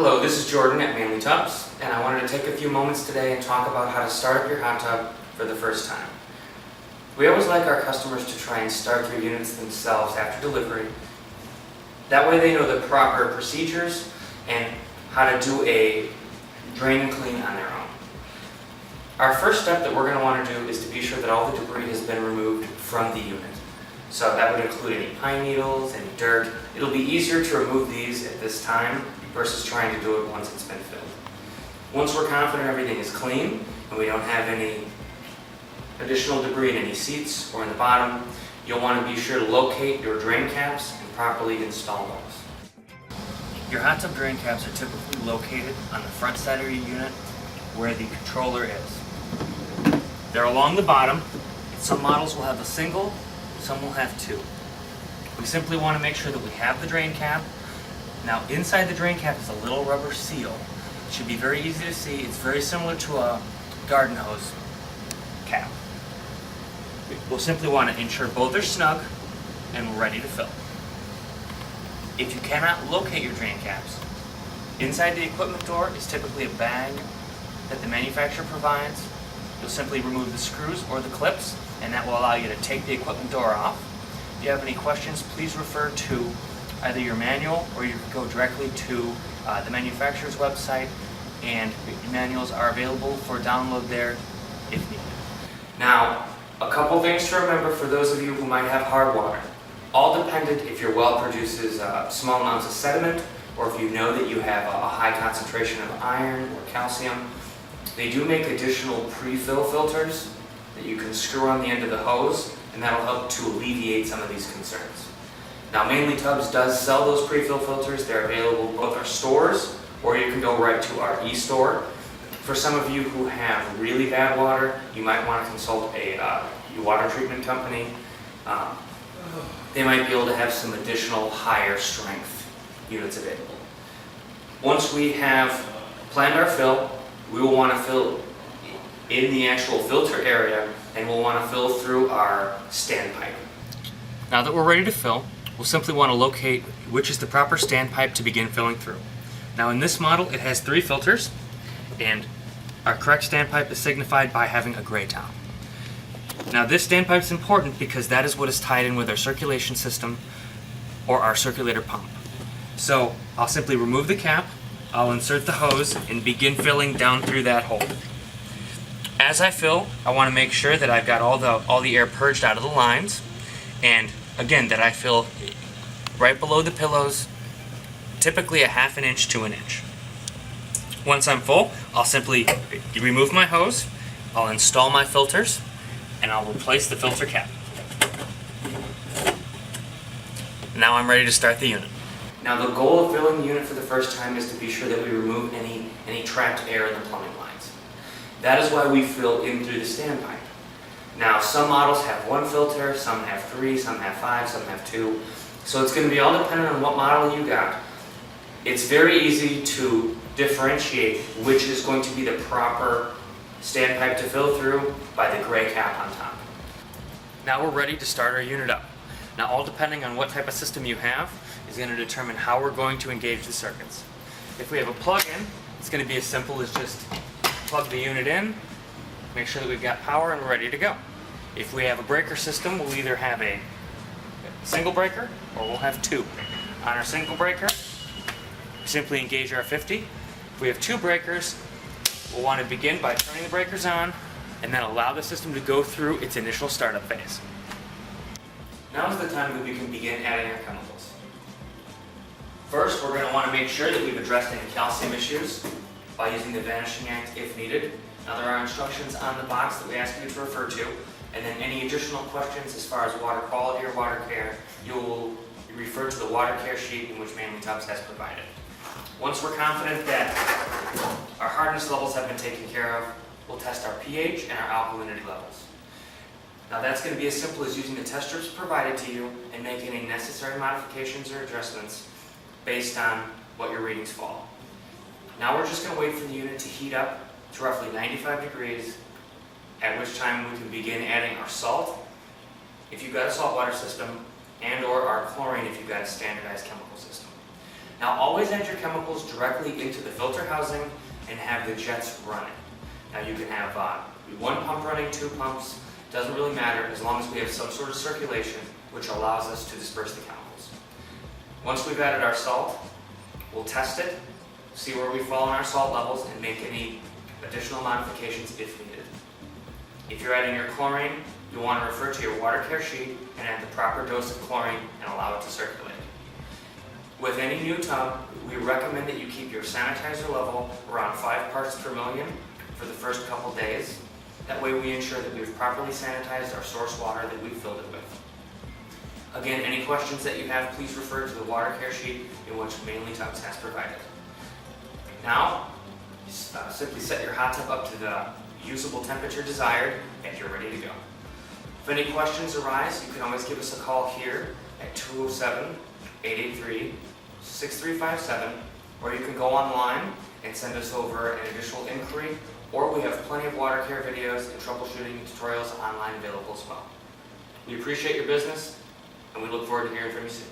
Hello, this is Jordan at Manly Tubs, and I wanted to take a few moments today and talk about how to start up your hot tub for the first time. We always like our customers to try and start their units themselves after delivery. That way they know the proper procedures and how to do a drain and clean on their own. Our first step that we're going to want to do is to be sure that all the debris has been removed from the unit. So that would include any pine needles, any dirt. It'll be easier to remove these at this time versus trying to do it once it's been filled. Once we're confident everything is clean and we don't have any additional debris in any seats or in the bottom, you'll want to be sure to locate your drain caps and properly install those. Your hot tub drain caps are typically located on the front side of your unit where the controller is. They're along the bottom. Some models will have a single, some will have two. We simply want to make sure that we have the drain cap. Now inside the drain cap is a little rubber seal. It should be very easy to see. It's very similar to a garden hose cap. We'll simply want to ensure both are snug and we're ready to fill. If you cannot locate your drain caps, inside the equipment door is typically a bag that the manufacturer provides. You'll simply remove the screws or the clips, and that will allow you to take the equipment door off. If you have any questions, please refer to either your manual or you can go directly to the manufacturer's website, and manuals are available for download there if needed. Now, a couple things to remember for those of you who might have hard water. All dependent if your well produces small amounts of sediment or if you know that you have a high concentration of iron or calcium. They do make additional pre-fill filters that you can screw on the end of the hose, and that'll help to alleviate some of these concerns. Now, Manly Tubs does sell those pre-fill filters. They're available in both our stores, or you can go right to our e-store. For some of you who have really bad water, you might want to consult a water treatment company. They might be able to have some additional higher strength units available. Once we have planned our fill, we will want to fill in the actual filter area, and we'll want to fill through our standpipe. Now that we're ready to fill, we'll simply want to locate which is the proper standpipe to begin filling through. Now in this model, it has 3 filters, and our correct standpipe is signified by having a gray top. Now this standpipe is important because that is what is tied in with our circulation system or our circulator pump. So I'll simply remove the cap, I'll insert the hose, and begin filling down through that hole. As I fill, I want to make sure that I've got all the air purged out of the lines, and again that I fill right below the pillows, typically a ½ inch to an inch. Once I'm full, I'll simply remove my hose, I'll install my filters, and I'll replace the filter cap. Now I'm ready to start the unit. Now the goal of filling the unit for the first time is to be sure that we remove any trapped air in the plumbing lines. That is why we fill in through the standpipe. Now some models have 1 filter, some have 3, some have 5, some have 2. So it's going to be all dependent on what model you got. It's very easy to differentiate which is going to be the proper standpipe to fill through by the gray cap on top. Now we're ready to start our unit up. Now all depending on what type of system you have is going to determine how we're going to engage the circuits. If we have a plug-in, it's going to be as simple as just plug the unit in, make sure that we've got power and we're ready to go. If we have a breaker system, we'll either have a single breaker or we'll have 2. On our single breaker, we simply engage our 50. If we have 2 breakers, we'll want to begin by turning the breakers on and then allow the system to go through its initial startup phase. Now is the time that we can begin adding our chemicals. First, we're going to want to make sure that we've addressed any calcium issues by using the Vanishing Act if needed. Now there are instructions on the box that we ask you to refer to, and then any additional questions as far as water quality or water care, you'll refer to the water care sheet in which Manly Tubs has provided. Once we're confident that our hardness levels have been taken care of, we'll test our pH and our alkalinity levels. Now that's going to be as simple as using the test strips provided to you and making any necessary modifications or adjustments based on what your readings fall. Now we're just going to wait for the unit to heat up to roughly 95 degrees, at which time we can begin adding our salt, if you've got a saltwater system, and or our chlorine if you've got a standardized chemical system. Now always add your chemicals directly into the filter housing and have the jets running. Now you can have one pump running, 2 pumps, doesn't really matter as long as we have some sort of circulation which allows us to disperse the chemicals. Once we've added our salt, we'll test it, see where we fall in our salt levels and make any additional modifications if needed. If you're adding your chlorine, you'll want to refer to your water care sheet and add the proper dose of chlorine and allow it to circulate. With any new tub, we recommend that you keep your sanitizer level around 5 parts per million for the first couple days. That way we ensure that we've properly sanitized our source water that we filled it with. Again, any questions that you have, please refer to the water care sheet in which Mainly Tubs has provided. Now, simply set your hot tub up to the usable temperature desired and you're ready to go. If any questions arise, you can always give us a call here at 207-883-6357, or you can go online and send us over an additional inquiry, or we have plenty of water care videos and troubleshooting tutorials online available as well. We appreciate your business, and we look forward to hearing from you soon.